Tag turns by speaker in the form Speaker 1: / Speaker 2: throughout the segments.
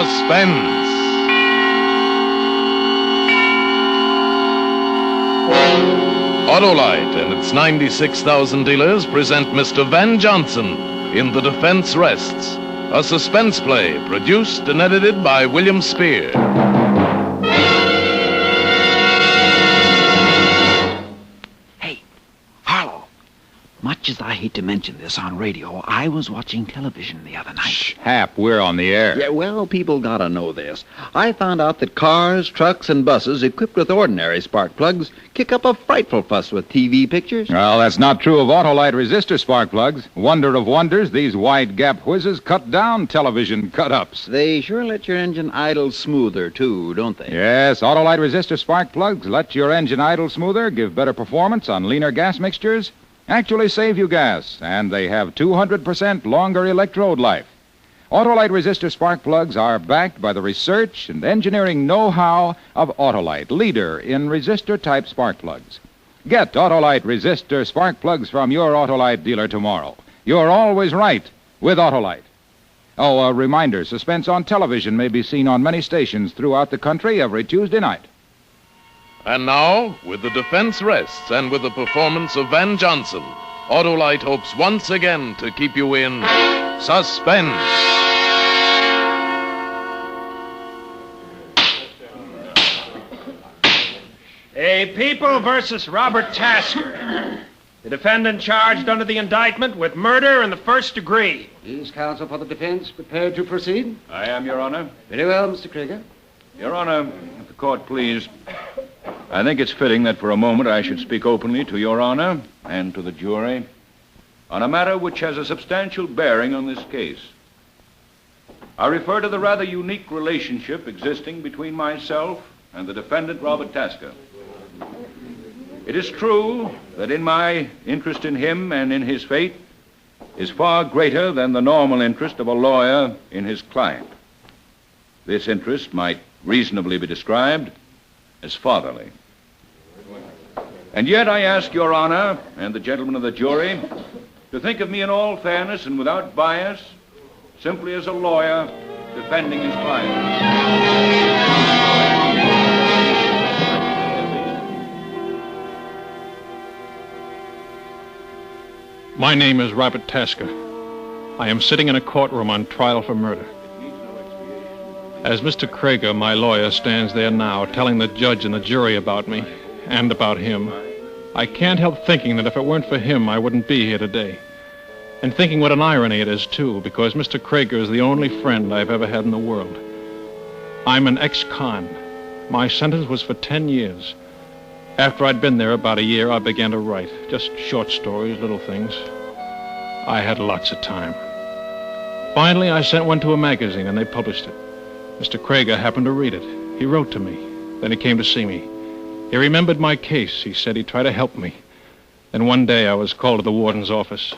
Speaker 1: Suspense. Autolite and its 96,000 dealers present Mr. Van Johnson in The Defense Rests, a suspense play produced and edited by William Spear.
Speaker 2: Hey, Harlow, much as I hate to mention this on radio, I was watching television the other night.
Speaker 3: Shh, Hap, we're on the air.
Speaker 2: Yeah, well, people gotta know this. I found out that cars, trucks, and buses equipped with ordinary spark plugs kick up a frightful fuss with TV pictures.
Speaker 3: Well, that's not true of Autolite resistor spark plugs. Wonder of wonders, these wide-gap whizzes cut down television cut-ups.
Speaker 2: They sure let your engine idle smoother, too, don't they?
Speaker 3: Yes, Autolite resistor spark plugs let your engine idle smoother, give better performance on leaner gas mixtures, actually save you gas, and they have 200% longer electrode life. Autolite resistor spark plugs are backed by the research and engineering know-how of Autolite, leader in resistor-type spark plugs. Get Autolite resistor spark plugs from your Autolite dealer tomorrow. You're always right with Autolite. Oh, a reminder, Suspense on television may be seen on many stations throughout the country every Tuesday night.
Speaker 1: And now, with The Defense Rests and with the performance of Van Johnson, Autolite hopes once again to keep you in suspense.
Speaker 4: A People versus Robert Tasker. The defendant charged under the indictment with murder in the first degree.
Speaker 5: Is counsel for the defense prepared to proceed?
Speaker 6: I am, Your Honor.
Speaker 5: Very well, Mr. Krieger.
Speaker 6: Your Honor, if the court please, I think it's fitting that for a moment I should speak openly to Your Honor and to the jury on a matter which has a substantial bearing on this case. I refer to the rather unique relationship existing between myself and the defendant, Robert Tasker. It is true that in my interest in him and in his fate is far greater than the normal interest of a lawyer in his client. This interest might reasonably be described as fatherly. And yet I ask Your Honor and the gentlemen of the jury to think of me in all fairness and without bias, simply as a lawyer defending his client.
Speaker 7: My name is Robert Tasker. I am sitting in a courtroom on trial for murder. As Mr. Krieger, my lawyer, stands there now telling the judge and the jury about me and about him, I can't help thinking that if it weren't for him, I wouldn't be here today. And thinking what an irony it is, too, because Mr. Krieger is the only friend I've ever had in the world. I'm an ex-con. My sentence was for 10 years. After I'd been there about a year, I began to write. Just short stories, little things. I had lots of time. Finally, I sent one to a magazine, and they published it. Mr. Krieger happened to read it. He wrote to me. Then he came to see me. He remembered my case. He said he'd try to help me. Then one day, I was called to the warden's office.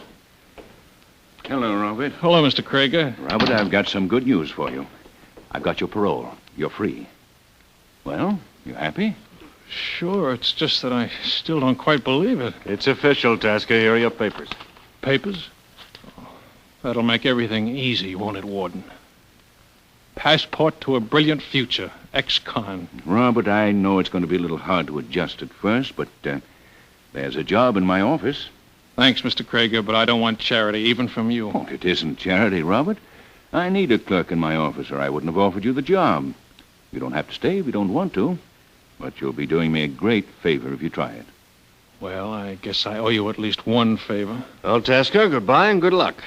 Speaker 6: Hello, Robert.
Speaker 7: Hello, Mr. Krieger.
Speaker 6: Robert, I've got some good news for you. I've got your parole. You're free. Well, you happy?
Speaker 7: Sure, it's just that I still don't quite believe it.
Speaker 8: It's official, Tasker. Here are your papers.
Speaker 7: Papers? Oh, that'll make everything easy, won't it, Warden? Passport to a brilliant future. Ex-con.
Speaker 6: Robert, I know it's going to be a little hard to adjust at first, but there's a job in my office.
Speaker 7: Thanks, Mr. Krieger, but I don't want charity, even from you.
Speaker 6: Oh, it isn't charity, Robert. I need a clerk in my office, or I wouldn't have offered you the job. You don't have to stay if you don't want to, but you'll be doing me a great favor if you try it.
Speaker 7: Well, I guess I owe you at least one favor.
Speaker 8: Well, Tasker, goodbye and good luck.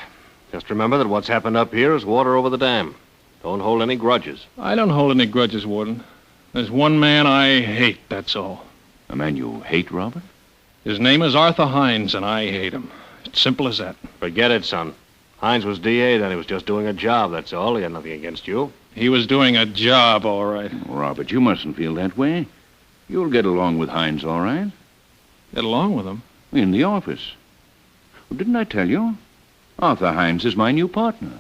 Speaker 8: Just remember that what's happened up here is water over the dam. Don't hold any grudges.
Speaker 7: I don't hold any grudges, Warden. There's one man I hate, that's all.
Speaker 6: A man you hate, Robert?
Speaker 7: His name is Arthur Hines, and I hate him. It's simple as that.
Speaker 8: Forget it, son. Hines was DA, then he was just doing a job, that's all. He had nothing against you.
Speaker 7: He was doing a job, all right.
Speaker 6: Robert, you mustn't feel that way. You'll get along with Hines, all right?
Speaker 7: Get along with him?
Speaker 6: In the office. Well, didn't I tell you? Arthur Hines is my new partner.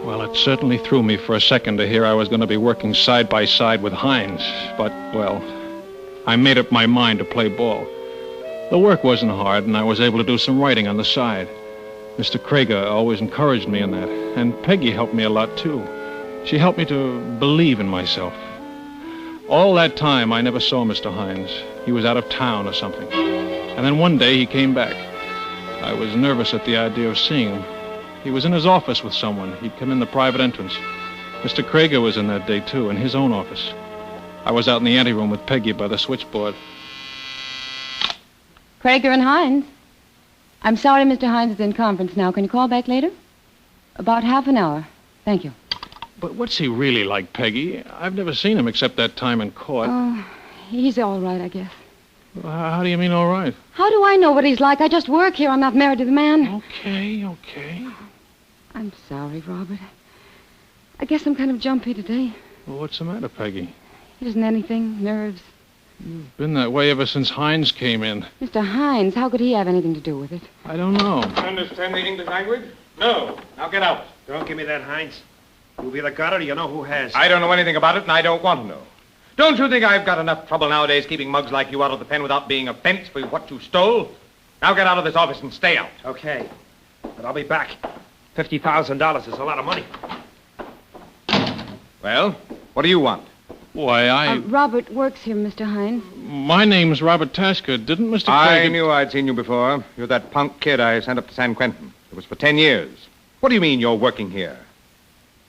Speaker 7: Well, it certainly threw me for a second to hear I was going to be working side by side with Hines. But, well, I made up my mind to play ball. The work wasn't hard, and I was able to do some writing on the side. Mr. Krieger always encouraged me in that. And Peggy helped me a lot, too. She helped me to believe in myself. All that time, I never saw Mr. Hines. He was out of town or something. And then one day, he came back. I was nervous at the idea of seeing him. He was in his office with someone. He'd come in the private entrance. Mr. Krieger was in that day, too, in his own office. I was out in the anteroom with Peggy by the switchboard.
Speaker 9: Krieger and Hines. I'm sorry Mr. Hines is in conference now. Can you call back later? About half an hour. Thank you.
Speaker 7: But what's he really like, Peggy? I've never seen him except that time in court.
Speaker 9: Oh, he's all right, I guess.
Speaker 7: How do you mean, all right?
Speaker 9: How do I know what he's like? I just work here. I'm not married to the man.
Speaker 7: Okay.
Speaker 9: I'm sorry, Robert. I guess I'm kind of jumpy today.
Speaker 7: Well, what's the matter, Peggy?
Speaker 9: It isn't anything. Nerves.
Speaker 7: You've been that way ever since Hines came in.
Speaker 9: Mr. Hines, how could he have anything to do with it?
Speaker 7: I don't know.
Speaker 4: Understand the English language? No. Now get out. Don't give me that, Hines. You've either got it or you know who has.
Speaker 10: I don't know anything about it, and I don't want to know. Don't you think I've got enough trouble nowadays keeping mugs like you out of the pen without being a fence for what you stole? Now get out of this office and stay out.
Speaker 4: Okay. But I'll be back. $50,000 is a lot of money.
Speaker 10: Well, what do you want?
Speaker 7: Why,
Speaker 9: Robert works here, Mr. Hines.
Speaker 7: My name's Robert Tasker. Didn't Mr.
Speaker 10: I
Speaker 7: Krieger...
Speaker 10: knew I'd seen you before. You're that punk kid I sent up to San Quentin. It was for 10 years. What do you mean you're working here?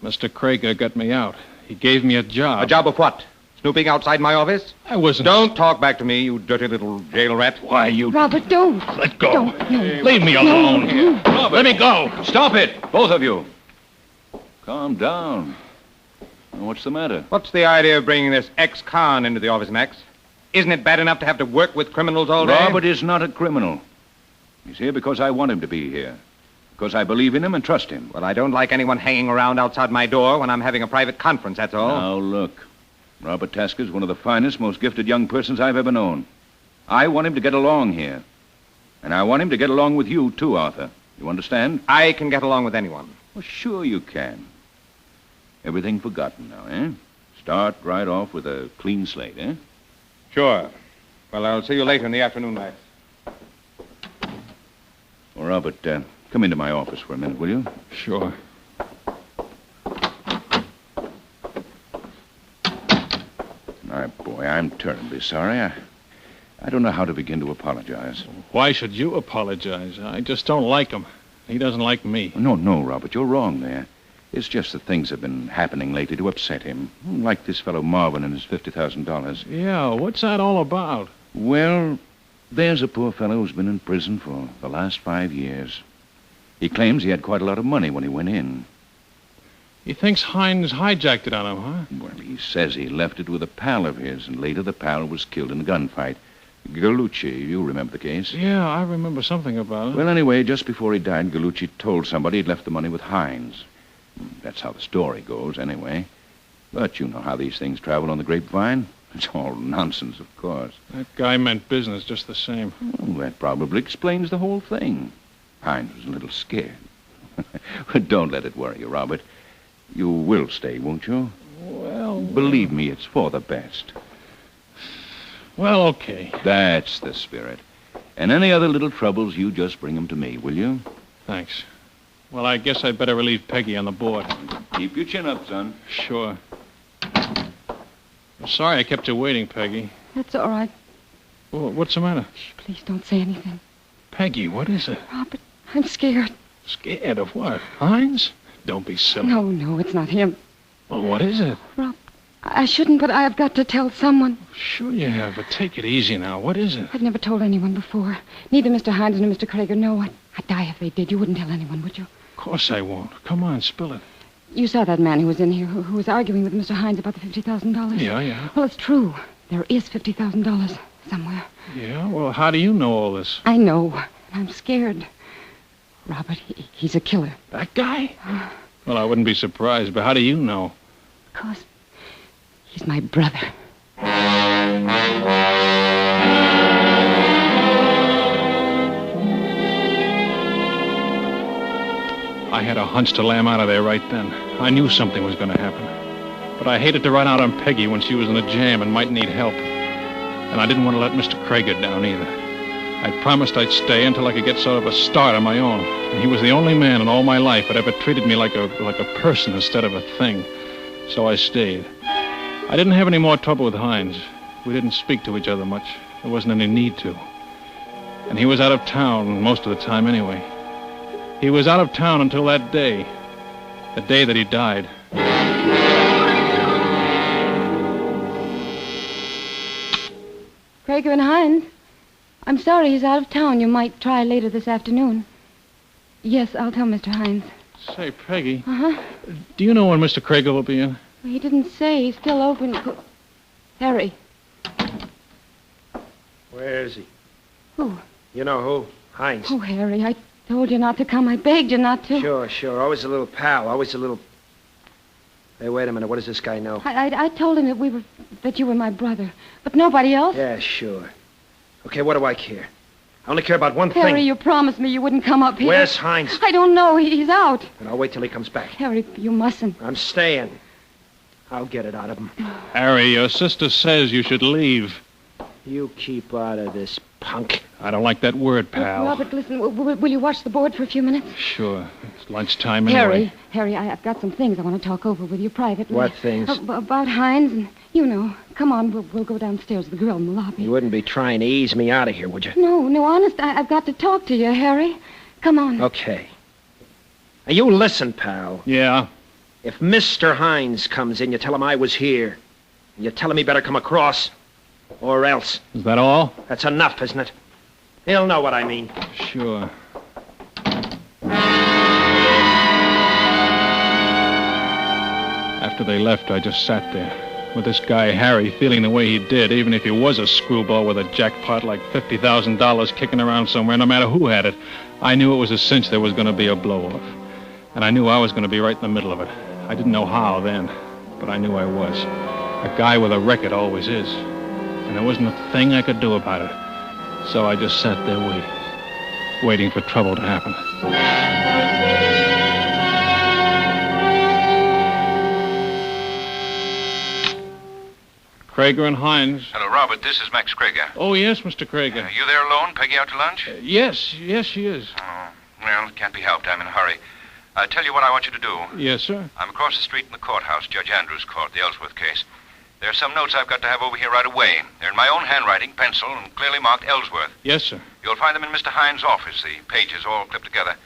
Speaker 7: Mr. Krieger got me out. He gave me a job.
Speaker 10: A job of what? Snooping outside my office?
Speaker 7: I wasn't...
Speaker 10: Don't talk back to me, you dirty little jail rat.
Speaker 7: Why, you...
Speaker 9: Robert, don't.
Speaker 7: Let go.
Speaker 9: Don't. No.
Speaker 7: Leave me alone.
Speaker 9: No.
Speaker 6: Robert,
Speaker 7: Let me go.
Speaker 6: Stop it, both of you. Calm down. What's the matter?
Speaker 10: What's the idea of bringing this ex-con into the office, Max? Isn't it bad enough to have to work with criminals all day?
Speaker 6: Robert is not a criminal. He's here because I want him to be here. Because I believe in him and trust him.
Speaker 10: Well, I don't like anyone hanging around outside my door when I'm having a private conference, that's all.
Speaker 6: Now, look. Robert Tasker's one of the finest, most gifted young persons I've ever known. I want him to get along here. And I want him to get along with you, too, Arthur. You understand?
Speaker 10: I can get along with anyone.
Speaker 6: Well, sure you can. Everything forgotten now, eh? Start right off with a clean slate, eh?
Speaker 10: Sure. Well, I'll see you later in the afternoon, Max.
Speaker 6: Well, Robert, come into my office for a minute, will you?
Speaker 7: Sure.
Speaker 6: My boy, I'm terribly sorry. I don't know how to begin to apologize.
Speaker 7: Why should you apologize? I just don't like him. He doesn't like me.
Speaker 6: No, Robert, you're wrong there. It's just that things have been happening lately to upset him. Like this fellow Marvin and his $50,000.
Speaker 7: Yeah, what's that all about?
Speaker 6: Well, there's a poor fellow who's been in prison for the last 5 years. He claims he had quite a lot of money when he went in.
Speaker 7: He thinks Hines hijacked it on him, huh?
Speaker 6: Well, he says he left it with a pal of his, and later the pal was killed in a gunfight. Gallucci, you remember the case?
Speaker 7: Yeah, I remember something about it.
Speaker 6: Well, anyway, just before he died, Gallucci told somebody he'd left the money with Hines. That's how the story goes, anyway. But you know how these things travel on the grapevine. It's all nonsense, of course.
Speaker 7: That guy meant business just the same.
Speaker 6: Well, that probably explains the whole thing. Hines was a little scared. But don't let it worry you, Robert. You will stay, won't you?
Speaker 7: Well...
Speaker 6: Believe me, it's for the best.
Speaker 7: Well, okay.
Speaker 6: That's the spirit. And any other little troubles, you just bring them to me, will you?
Speaker 7: Thanks. Well, I guess I'd better relieve Peggy on the board.
Speaker 6: Keep your chin up, son.
Speaker 7: Sure. I'm sorry I kept you waiting, Peggy.
Speaker 9: That's all right.
Speaker 7: Well, what's the matter?
Speaker 9: Shh, please don't say anything.
Speaker 7: Peggy, what is it?
Speaker 9: Robert, I'm scared.
Speaker 7: Scared of what? Hines? Don't be silly.
Speaker 9: No, it's not him.
Speaker 7: Well, what is it?
Speaker 9: Rob, I shouldn't, but I've got to tell someone.
Speaker 7: Sure you have, but take it easy now. What is it?
Speaker 9: I've never told anyone before. Neither Mr. Hines nor Mr. Krieger know. I'd die if they did. You wouldn't tell anyone, would you?
Speaker 7: Of course I won't. Come on, spill it.
Speaker 9: You saw that man who was in here, who was arguing with Mr. Hines about the $50,000.
Speaker 7: Yeah.
Speaker 9: Well, it's true. There is $50,000 somewhere.
Speaker 7: Yeah? Well, how do you know all this?
Speaker 9: I know. And I'm scared. Robert, he's a killer.
Speaker 7: That guy? Well, I wouldn't be surprised, but how do you know?
Speaker 9: Because he's my brother.
Speaker 7: I had a hunch to lay him out of there right then. I knew something was going to happen. But I hated to run out on Peggy when she was in a jam and might need help. And I didn't want to let Mr. Krieger down either. I'd promised I'd stay until I could get sort of a start on my own. And he was the only man in all my life that ever treated me like a person instead of a thing. So I stayed. I didn't have any more trouble with Hines. We didn't speak to each other much. There wasn't any need to. And he was out of town most of the time anyway. He was out of town until that day. The day that he died.
Speaker 9: Krager and Hines, I'm sorry he's out of town. You might try later this afternoon. Yes, I'll tell Mr. Hines.
Speaker 7: Say, Peggy.
Speaker 9: Uh-huh.
Speaker 7: Do you know when Mr. Krager will be in?
Speaker 9: He didn't say. He's still open. Harry.
Speaker 4: Where is he?
Speaker 9: Who?
Speaker 4: You know who? Hines.
Speaker 9: Oh, Harry, I told you not to come. I begged you not to.
Speaker 4: Sure. Always a little pal. Always a little... Hey, wait a minute. What does this guy know?
Speaker 9: I told him that you were my brother. But nobody else?
Speaker 4: Yeah, sure. Okay, what do I care? I only care about one thing.
Speaker 9: Harry, you promised me you wouldn't come up here.
Speaker 4: Where's Hines?
Speaker 9: I don't know. He's out.
Speaker 4: And I'll wait till he comes back.
Speaker 9: Harry, you mustn't.
Speaker 4: I'm staying. I'll get it out of him.
Speaker 7: Harry, your sister says you should leave.
Speaker 4: You keep out of this, punk.
Speaker 7: I don't like that word, pal.
Speaker 9: Robert, listen, will you watch the board for a few minutes?
Speaker 7: Sure. It's lunchtime anyway.
Speaker 9: Harry, I've got some things I want to talk over with you privately.
Speaker 4: What things?
Speaker 9: About Hines and, you know. Come on, we'll go downstairs with the girl in the lobby.
Speaker 4: You wouldn't be trying to ease me out of here, would you?
Speaker 9: No, honest, I've got to talk to you, Harry. Come on.
Speaker 4: Okay. Now, you listen, pal.
Speaker 7: Yeah?
Speaker 4: If Mr. Hines comes in, you tell him I was here. And you tell him he better come across. Or else.
Speaker 7: Is that all?
Speaker 4: That's enough, isn't it? He'll know what I mean.
Speaker 7: Sure. After they left, I just sat there, with this guy, Harry, feeling the way he did, even if he was a screwball with a jackpot like $50,000 kicking around somewhere, no matter who had it. I knew it was a cinch there was going to be a blow-off. And I knew I was going to be right in the middle of it. I didn't know how then, but I knew I was. A guy with a record always is. And there wasn't a thing I could do about it. So I just sat there waiting for trouble to happen. Krager and Hines.
Speaker 6: Hello, Robert. This is Max Krager.
Speaker 7: Oh, yes, Mr. Krager.
Speaker 6: You there alone? Peggy out to lunch?
Speaker 7: Yes, she is.
Speaker 6: Oh, well, it can't be helped. I'm in a hurry. I'll tell you what I want you to do.
Speaker 7: Yes, sir.
Speaker 6: I'm across the street in the courthouse, Judge Andrews' court, the Ellsworth case. There are some notes I've got to have over here right away. They're in my own handwriting, pencil, and clearly marked Ellsworth.
Speaker 7: Yes, sir.
Speaker 6: You'll find them in Mr. Hines' office, the pages all clipped together.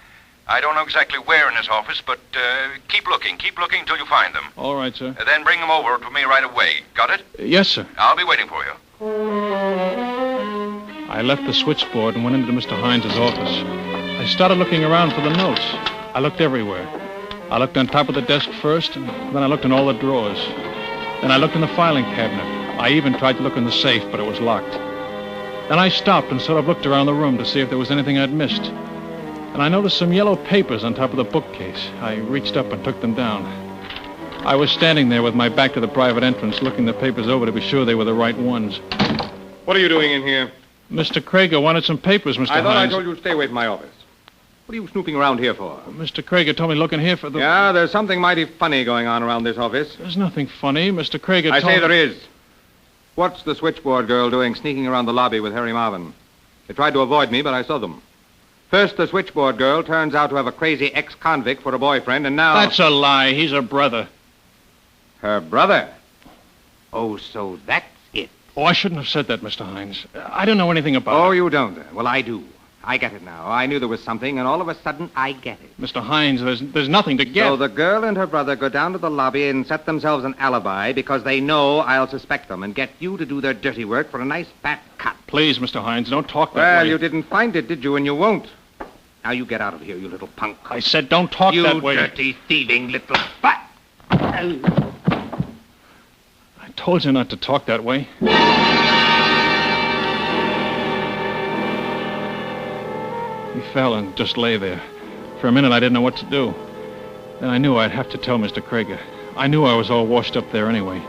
Speaker 6: I don't know exactly where in his office, but keep looking until you find them.
Speaker 7: All right, sir.
Speaker 6: Then bring them over to me right away. Got it?
Speaker 7: Yes, sir.
Speaker 6: I'll be waiting for you.
Speaker 7: I left the switchboard and went into Mr. Hines' office. I started looking around for the notes. I looked everywhere. I looked on top of the desk first, and then I looked in all the drawers. Then I looked in the filing cabinet. I even tried to look in the safe, but it was locked. Then I stopped and sort of looked around the room to see if there was anything I'd missed. And I noticed some yellow papers on top of the bookcase. I reached up and took them down. I was standing there with my back to the private entrance, looking the papers over to be sure they were the right ones.
Speaker 10: What are you doing in here?
Speaker 7: Mr. Krager wanted some papers, Mr. Hines.
Speaker 10: I thought I told you to stay away from my office. What are you snooping around here for?
Speaker 7: Mr. Krager told me to look in here for the...
Speaker 10: Yeah, there's something mighty funny going on around this office.
Speaker 7: There's nothing funny. Mr. Krager
Speaker 10: I
Speaker 7: told...
Speaker 10: say there is. What's the switchboard girl doing sneaking around the lobby with Harry Marvin? They tried to avoid me, but I saw them. First, the switchboard girl turns out to have a crazy ex-convict for a boyfriend, and now...
Speaker 7: That's a lie. He's a brother.
Speaker 10: Her brother? Oh, so that's it.
Speaker 7: Oh, I shouldn't have said that, Mr. Hines. I don't know anything about
Speaker 10: Oh,
Speaker 7: it.
Speaker 10: you don't? Well, I do. I get it now. I knew there was something, and all of a sudden, I get it.
Speaker 7: Mr. Hines, there's nothing to get.
Speaker 10: So the girl and her brother go down to the lobby and set themselves an alibi because they know I'll suspect them and get you to do their dirty work for a nice fat cut.
Speaker 7: Please, Mr. Hines, don't talk that
Speaker 10: Well,
Speaker 7: way.
Speaker 10: you didn't find it, did you? And you won't. Now you get out of here, you little punk.
Speaker 7: I said don't talk that way.
Speaker 10: You dirty, thieving little butt.
Speaker 7: I told you not to talk that way. He fell and just lay there. For a minute, I didn't know what to do. Then I knew I'd have to tell Mr. Krager. I knew I was all washed up there anyway.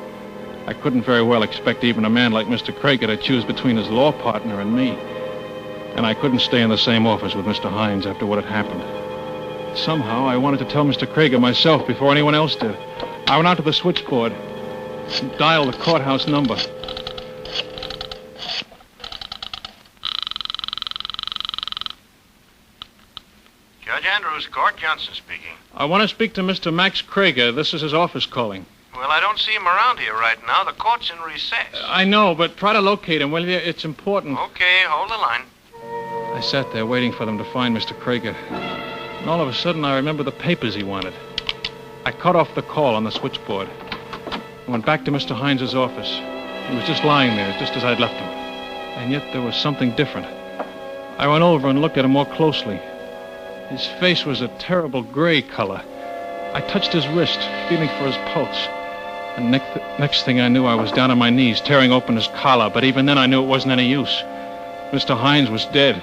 Speaker 7: I couldn't very well expect even a man like Mr. Krager to choose between his law partner and me. And I couldn't stay in the same office with Mr. Hines after what had happened. Somehow, I wanted to tell Mr. Krager myself before anyone else did. I went out to the switchboard and dialed the courthouse number.
Speaker 11: Judge Andrews, Court Johnson speaking.
Speaker 7: I want to speak to Mr. Max Krieger. This is his office calling.
Speaker 11: Well, I don't see him around here right now. The court's in recess.
Speaker 7: I know, but try to locate him, will you? It's important.
Speaker 11: Okay, hold the line.
Speaker 7: I sat there waiting for them to find Mr. Krieger. And all of a sudden, I remember the papers he wanted. I cut off the call on the switchboard. I went back to Mr. Hines's office. He was just lying there, just as I'd left him. And yet there was something different. I went over and looked at him more closely. His face was a terrible gray color. I touched his wrist, feeling for his pulse. And next thing I knew, I was down on my knees, tearing open his collar. But even then, I knew it wasn't any use. Mr. Hines was dead.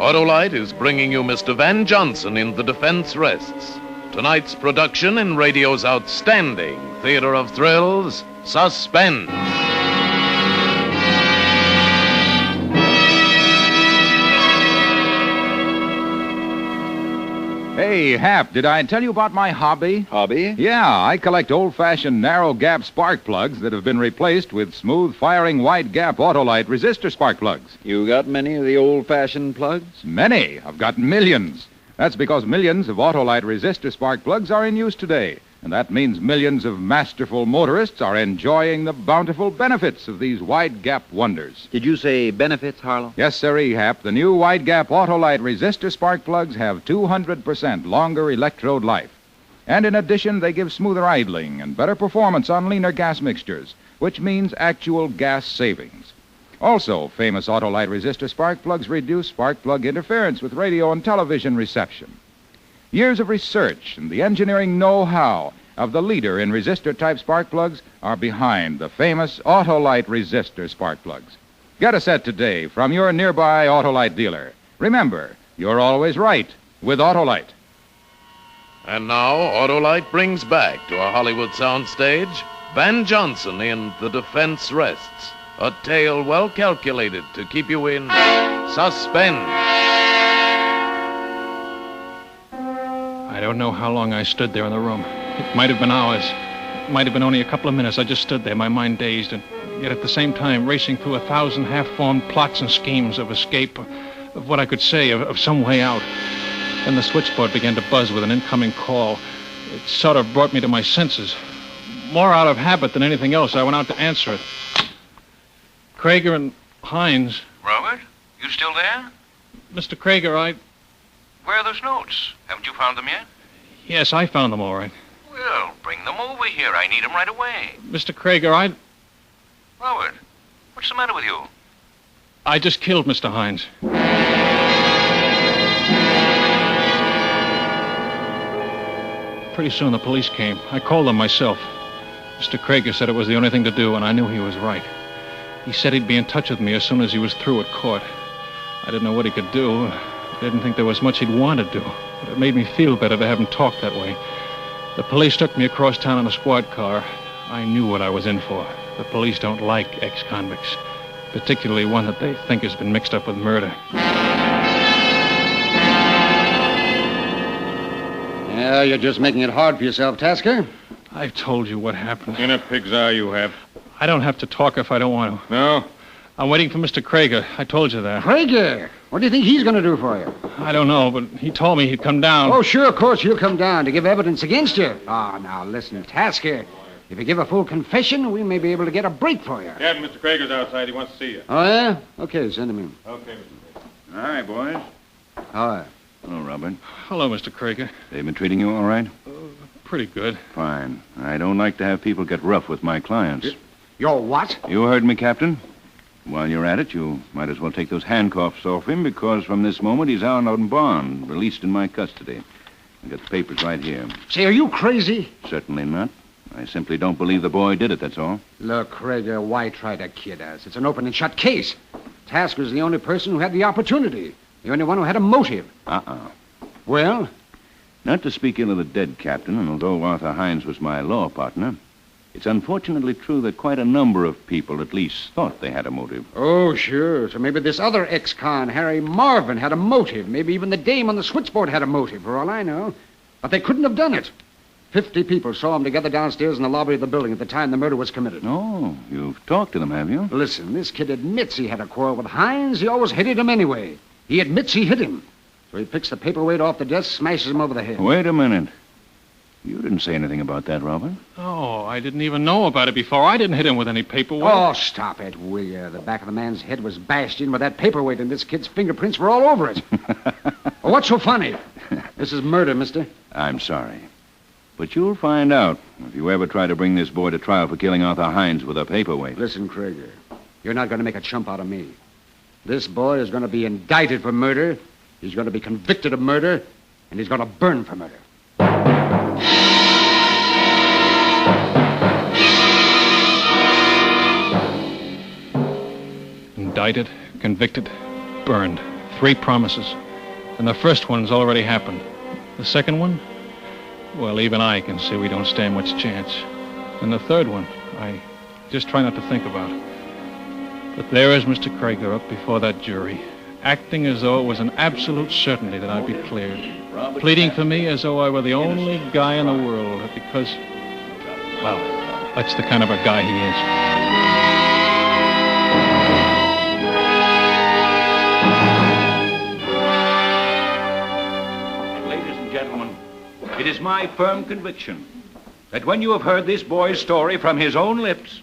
Speaker 1: Autolite is bringing you Mr. Van Johnson in The Defense Rests. Tonight's production in radio's outstanding theater of thrills, Suspense.
Speaker 3: Hey, Hap, did I tell you about my hobby?
Speaker 2: Hobby?
Speaker 3: Yeah, I collect old-fashioned narrow-gap spark plugs that have been replaced with smooth-firing wide-gap Autolite resistor spark plugs.
Speaker 2: You got many of the old-fashioned plugs?
Speaker 3: Many. I've got millions. That's because millions of Autolite resistor spark plugs are in use today. And that means millions of masterful motorists are enjoying the bountiful benefits of these wide-gap wonders.
Speaker 2: Did you say benefits, Harlow?
Speaker 3: Yes, sir, Hap. The new wide-gap Autolite resistor spark plugs have 200% longer electrode life. And in addition, they give smoother idling and better performance on leaner gas mixtures, which means actual gas savings. Also, famous Autolite resistor spark plugs reduce spark plug interference with radio and television reception. Years of research and the engineering know-how of the leader in resistor-type spark plugs are behind the famous Autolite resistor spark plugs. Get a set today from your nearby Autolite dealer. Remember, you're always right with Autolite.
Speaker 1: And now, Autolite brings back to our Hollywood soundstage Van Johnson in The Defense Rests, a tale well calculated to keep you in suspense.
Speaker 7: I don't know how long I stood there in the room. It might have been hours. It might have been only a couple of minutes. I just stood there, my mind dazed, and yet at the same time racing through 1,000 half-formed plots and schemes of escape, of what I could say, of some way out. Then the switchboard began to buzz with an incoming call. It sort of brought me to my senses. More out of habit than anything else, I went out to answer it. Krieger and Hines.
Speaker 11: Robert, you still there?
Speaker 7: Mr. Krieger,
Speaker 11: Where are those notes? Haven't you found them yet?
Speaker 7: Yes, I found them all right.
Speaker 11: Well, bring them over here. I need them right away.
Speaker 7: Mr. Krieger,
Speaker 11: Robert, what's the matter with you?
Speaker 7: I just killed Mr. Hines. Pretty soon the police came. I called them myself. Mr. Krieger said it was the only thing to do, and I knew he was right. He said he'd be in touch with me as soon as he was through at court. I didn't know what he could do. I didn't think there was much he'd want to do, but it made me feel better to have him talk that way. The police took me across town in a squad car. I knew what I was in for. The police don't like ex-convicts, particularly one that they think has been mixed up with murder.
Speaker 5: Yeah, you're just making it hard for yourself, Tasker.
Speaker 7: I've told you what happened.
Speaker 6: In a pig's eye you have.
Speaker 7: I don't have to talk if I don't want to.
Speaker 6: No?
Speaker 7: I'm waiting for Mr. Krieger. I told you that.
Speaker 5: Krieger? What do you think he's going to do for you?
Speaker 7: I don't know, but he told me he'd come down.
Speaker 5: Oh, sure, of course, he'll come down to give evidence against you. Ah, now, listen, Tasker. If you give a full confession, we may be able to get a break for you.
Speaker 6: Yeah, Mr. Krieger's outside. He wants to see you.
Speaker 5: Oh, yeah? Okay, send him in.
Speaker 6: Okay, Mr. Krieger. Hi, boys.
Speaker 5: Hi.
Speaker 6: Hello, Robert.
Speaker 7: Hello, Mr. Krieger.
Speaker 6: They've been treating you all right?
Speaker 7: Pretty good.
Speaker 6: Fine. I don't like to have people get rough with my clients.
Speaker 5: You're what?
Speaker 6: You heard me, Captain. While you're at it, you might as well take those handcuffs off him, because from this moment he's out on bond, released in my custody. I've got the papers right here.
Speaker 5: Say, are you crazy?
Speaker 6: Certainly not. I simply don't believe the boy did it, that's all.
Speaker 5: Look, Krieger, why try to kid us? It's an open and shut case. Tasker's the only person who had the opportunity. The only one who had a motive. Well?
Speaker 6: Not to speak ill of the dead, Captain, and although Arthur Hines was my law partner, it's unfortunately true that quite a number of people at least thought they had a motive.
Speaker 5: Oh, sure. So maybe this other ex-con, Harry Marvin, had a motive. Maybe even the dame on the switchboard had a motive, for all I know. But they couldn't have done it. 50 people saw them together downstairs in the lobby of the building at the time the murder was committed.
Speaker 6: Oh, you've talked to them, have you?
Speaker 5: Listen, this kid admits he had a quarrel with Hines. He always hated him anyway. He admits he hit him. So he picks the paperweight off the desk, smashes him over the head.
Speaker 6: Wait a minute. You didn't say anything about that, Robert.
Speaker 7: Oh, I didn't even know about it before. I didn't hit him with any paperweight.
Speaker 5: Oh, stop it, will you? The back of the man's head was bashed in with that paperweight, and this kid's fingerprints were all over it. Well, what's so funny? This is murder, mister.
Speaker 6: I'm sorry. But you'll find out if you ever try to bring this boy to trial for killing Arthur Hines with a paperweight.
Speaker 5: Listen, Krieger, you're not going to make a chump out of me. This boy is going to be indicted for murder, he's going to be convicted of murder, and he's going to burn for murder.
Speaker 7: Indicted, convicted, burned. 3 promises. And the first one's already happened. The second one? Well, even I can see we don't stand much chance. And the third one, I just try not to think about. But there is Mr. Krieger up before that jury, acting as though it was an absolute certainty that I'd be cleared. Pleading for me as though I were the only guy in the world because, well, that's the kind of a guy he is.
Speaker 6: It is my firm conviction that when you have heard this boy's story from his own lips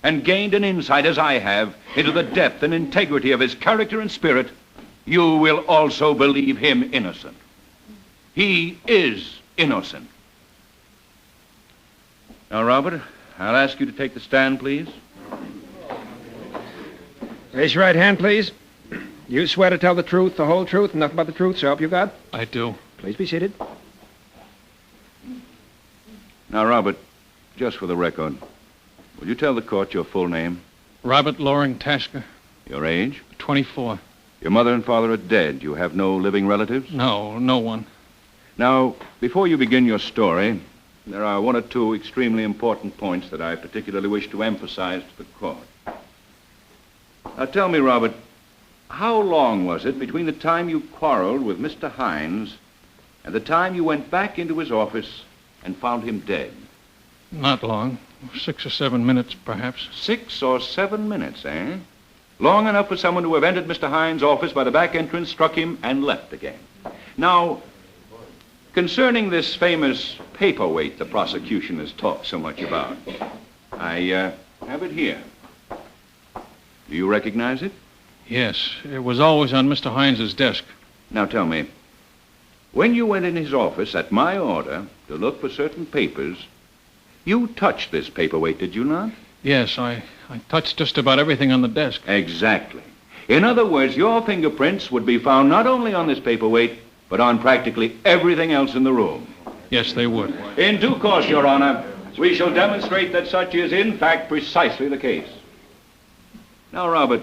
Speaker 6: and gained an insight, as I have, into the depth and integrity of his character and spirit, you will also believe him innocent. He is innocent. Now, Robert, I'll ask you to take the stand, please.
Speaker 4: Raise your right hand, please. You swear to tell the truth, the whole truth, and nothing but the truth, so help you God?
Speaker 7: I do.
Speaker 4: Please be seated.
Speaker 6: Now, Robert, just for the record, will you tell the court your full name?
Speaker 7: Robert Loring Tasker.
Speaker 6: Your age?
Speaker 7: 24.
Speaker 6: Your mother and father are dead. You have no living relatives?
Speaker 7: No, no one.
Speaker 6: Now, before you begin your story, there are 1 or 2 extremely important points that I particularly wish to emphasize to the court. Now, tell me, Robert, how long was it between the time you quarreled with Mr. Hines and the time you went back into his office and found him dead?
Speaker 7: Not long. 6 or 7 minutes, perhaps.
Speaker 6: 6 or 7 minutes, eh? Long enough for someone to have entered Mr. Hines' office by the back entrance, struck him, and left again. Now, concerning this famous paperweight the prosecution has talked so much about, I have it here. Do you recognize it?
Speaker 7: Yes, it was always on Mr. Hines's desk.
Speaker 6: Now tell me, when you went in his office at my order to look for certain papers, you touched this paperweight, did you not?
Speaker 7: Yes, I touched just about everything on the desk.
Speaker 6: Exactly. In other words, your fingerprints would be found not only on this paperweight, but on practically everything else in the room.
Speaker 7: Yes, they would.
Speaker 6: In due course, Your Honor, we shall demonstrate that such is, in fact, precisely the case. Now, Robert,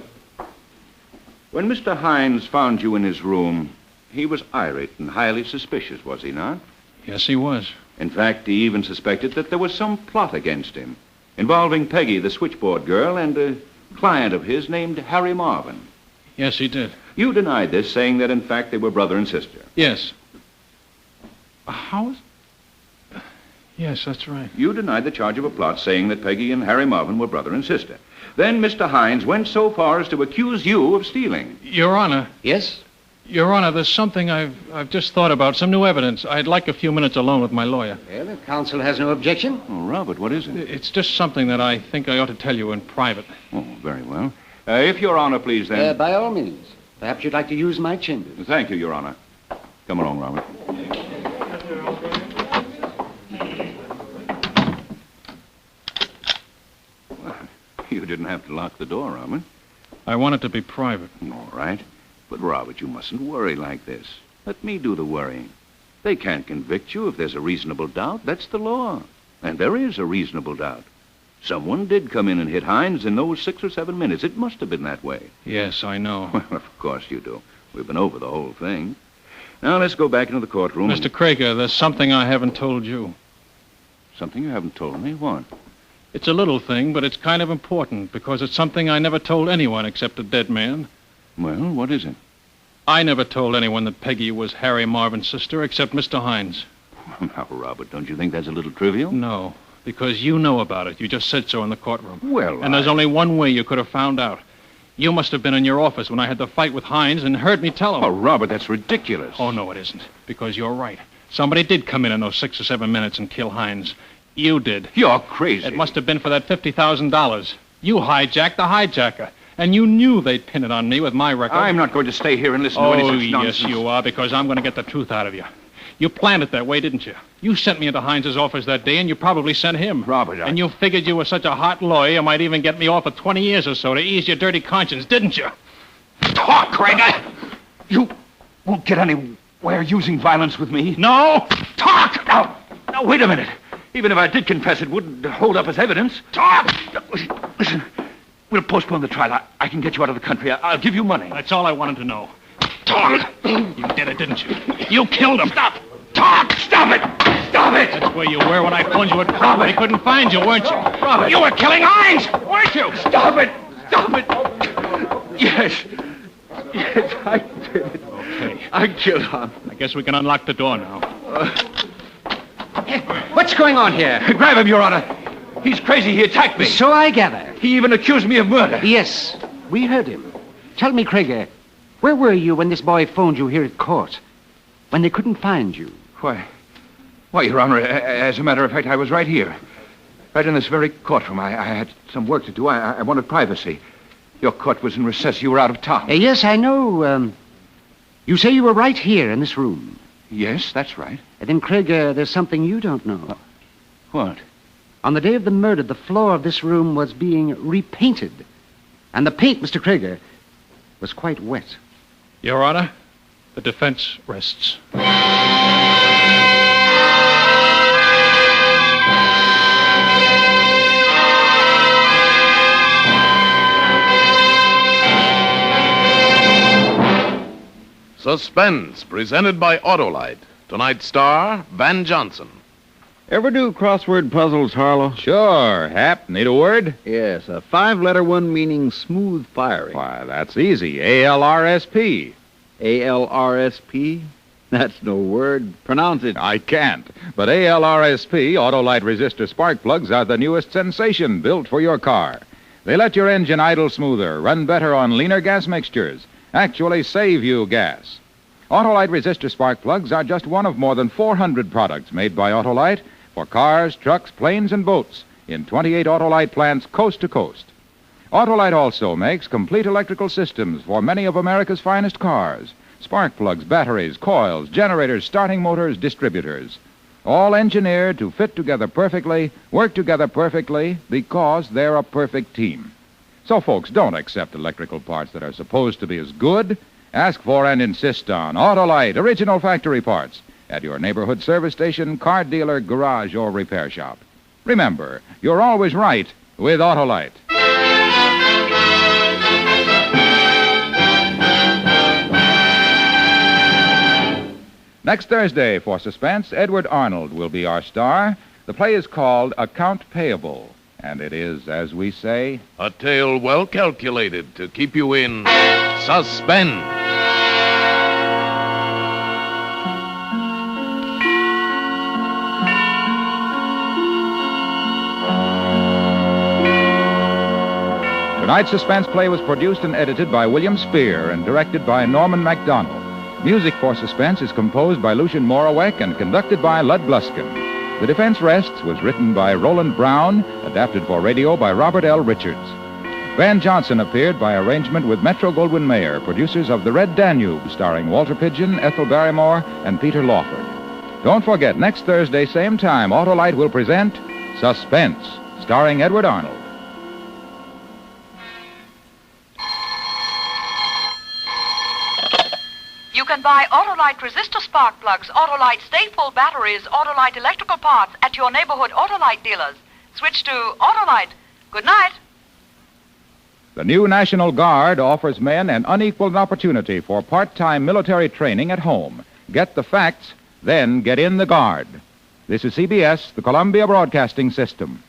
Speaker 6: when Mr. Hines found you in his room, he was irate and highly suspicious, was he not?
Speaker 7: Yes, he was.
Speaker 6: In fact, he even suspected that there was some plot against him, involving Peggy, the switchboard girl, and a client of his named Harry Marvin.
Speaker 7: Yes, he did.
Speaker 6: You denied this, saying that, in fact, they were brother and sister.
Speaker 7: Yes. How is... Yes, that's right.
Speaker 6: You denied the charge of a plot, saying that Peggy and Harry Marvin were brother and sister. Then Mr. Hines went so far as to accuse you of stealing.
Speaker 7: Your Honor.
Speaker 5: Yes?
Speaker 7: Your Honor, there's something I've just thought about, some new evidence. I'd like a few minutes alone with my lawyer.
Speaker 5: Well, if counsel has no objection.
Speaker 6: Oh, Robert, what is it?
Speaker 7: It's just something that I think I ought to tell you in private.
Speaker 6: Oh, very well. If Your Honor, please, then...
Speaker 5: By all means. Perhaps you'd like to use my chambers.
Speaker 6: Thank you, Your Honor. Come along, Robert. Well, you didn't have to lock the door, Robert.
Speaker 7: I want it to be private.
Speaker 6: All right. But, Robert, you mustn't worry like this. Let me do the worrying. They can't convict you if there's a reasonable doubt. That's the law. And there is a reasonable doubt. Someone did come in and hit Hines in those 6 or 7 minutes. It must have been that way.
Speaker 7: Yes, I know.
Speaker 6: Well, of course you do. We've been over the whole thing. Now, let's go back into the courtroom.
Speaker 7: Mr. Krieger, there's something I haven't told you.
Speaker 6: Something you haven't told me? What?
Speaker 7: It's a little thing, but it's kind of important because it's something I never told anyone except a dead man.
Speaker 6: Well, what is it?
Speaker 7: I never told anyone that Peggy was Harry Marvin's sister except Mr. Hines.
Speaker 6: Now, Robert, don't you think that's a little trivial?
Speaker 7: No, because you know about it. You just said so in the courtroom.
Speaker 6: Well,
Speaker 7: And there's only one way you could have found out. You must have been in your office when I had the fight with Hines and heard me tell him.
Speaker 6: Oh, Robert, that's ridiculous.
Speaker 7: Oh, no, it isn't. Because you're right. Somebody did come in those 6 or 7 minutes and kill Hines. You did.
Speaker 6: You're crazy.
Speaker 7: It must have been for that $50,000. You hijacked the hijacker. And you knew they'd pin it on me with my record.
Speaker 6: I'm not going to stay here and listen to any such nonsense.
Speaker 7: Yes, you are, because I'm going to get the truth out of you. You planned it that way, didn't you? You sent me into Hines's office that day, and you probably sent him.
Speaker 6: Robert,
Speaker 7: And you figured you were such a hot lawyer, you might even get me off for 20 years or so to ease your dirty conscience, didn't you?
Speaker 6: Talk, Craig. You won't get anywhere using violence with me.
Speaker 7: No!
Speaker 6: Talk! Now, wait a minute. Even if I did confess, it wouldn't hold up as evidence. Talk! Listen, we'll postpone the trial. I can get you out of the country. I'll give you money.
Speaker 7: That's all I wanted to know.
Speaker 6: Talk!
Speaker 7: You did it, didn't you? You killed him.
Speaker 6: Stop! Talk! Stop it! Stop it!
Speaker 7: That's where you were when I phoned you at court. They couldn't find you, weren't you?
Speaker 6: Robert!
Speaker 7: You were killing Hines, weren't you?
Speaker 6: Stop it! Stop it! Yes. Yes, I did it.
Speaker 7: Okay.
Speaker 6: I killed him.
Speaker 7: I guess we can unlock the door now.
Speaker 5: What's going on here?
Speaker 6: Grab him, Your Honor. He's crazy. He attacked me.
Speaker 5: So I gather.
Speaker 6: He even accused me of murder.
Speaker 5: Yes, we heard him. Tell me, Krieger, where were you when this boy phoned you here at court? When they couldn't find you?
Speaker 6: Why, Your Honor, as a matter of fact, I was right here. Right in this very courtroom. I had some work to do. I wanted privacy. Your court was in recess. You were out of town.
Speaker 5: Yes, I know. You say you were right here in this room.
Speaker 6: Yes, that's right.
Speaker 5: Then, Krieger, there's something you don't know.
Speaker 6: What?
Speaker 5: On the day of the murder, the floor of this room was being repainted. And the paint, Mr. Krieger, was quite wet.
Speaker 7: Your Honor, the defense rests.
Speaker 1: Suspense, presented by Autolite. Tonight's star, Van Johnson.
Speaker 2: Ever do crossword puzzles, Harlow?
Speaker 3: Sure. Hap, need a word?
Speaker 2: Yes, a 5-letter one meaning smooth firing.
Speaker 3: Why, that's easy. ALRSP.
Speaker 2: ALRSP? That's no word. Pronounce it.
Speaker 3: I can't. But ALRSP, Autolite resistor spark plugs, are the newest sensation built for your car. They let your engine idle smoother, run better on leaner gas mixtures, actually save you gas. Autolite resistor spark plugs are just one of more than 400 products made by Autolite for cars, trucks, planes, and boats in 28 Autolite plants coast to coast. Autolite also makes complete electrical systems for many of America's finest cars. Spark plugs, batteries, coils, generators, starting motors, distributors. All engineered to fit together perfectly, work together perfectly, because they're a perfect team. So, folks, don't accept electrical parts that are supposed to be as good. Ask for and insist on Autolite original factory parts at your neighborhood service station, car dealer, garage, or repair shop. Remember, you're always right with Autolite. Next Thursday for Suspense, Edward Arnold will be our star. The play is called Account Payable, and it is, as we say,
Speaker 1: A tale well calculated to keep you in suspense.
Speaker 3: Tonight's Suspense play was produced and edited by William Spear and directed by Norman MacDonald. Music for Suspense is composed by Lucian Morawek and conducted by Lud Gluskin. The Defense Rests was written by Roland Brown, adapted for radio by Robert L. Richards. Van Johnson appeared by arrangement with Metro-Goldwyn-Mayer, producers of The Red Danube, starring Walter Pidgeon, Ethel Barrymore, and Peter Lawford. Don't forget, next Thursday, same time, Autolite will present Suspense, starring Edward Arnold.
Speaker 12: You can buy Autolite resistor spark plugs, Autolite stay-full batteries, Autolite electrical parts at your neighborhood Autolite dealers. Switch to Autolite. Good night.
Speaker 3: The new National Guard offers men an unequaled opportunity for part-time military training at home. Get the facts, then get in the Guard. This is CBS, the Columbia Broadcasting System.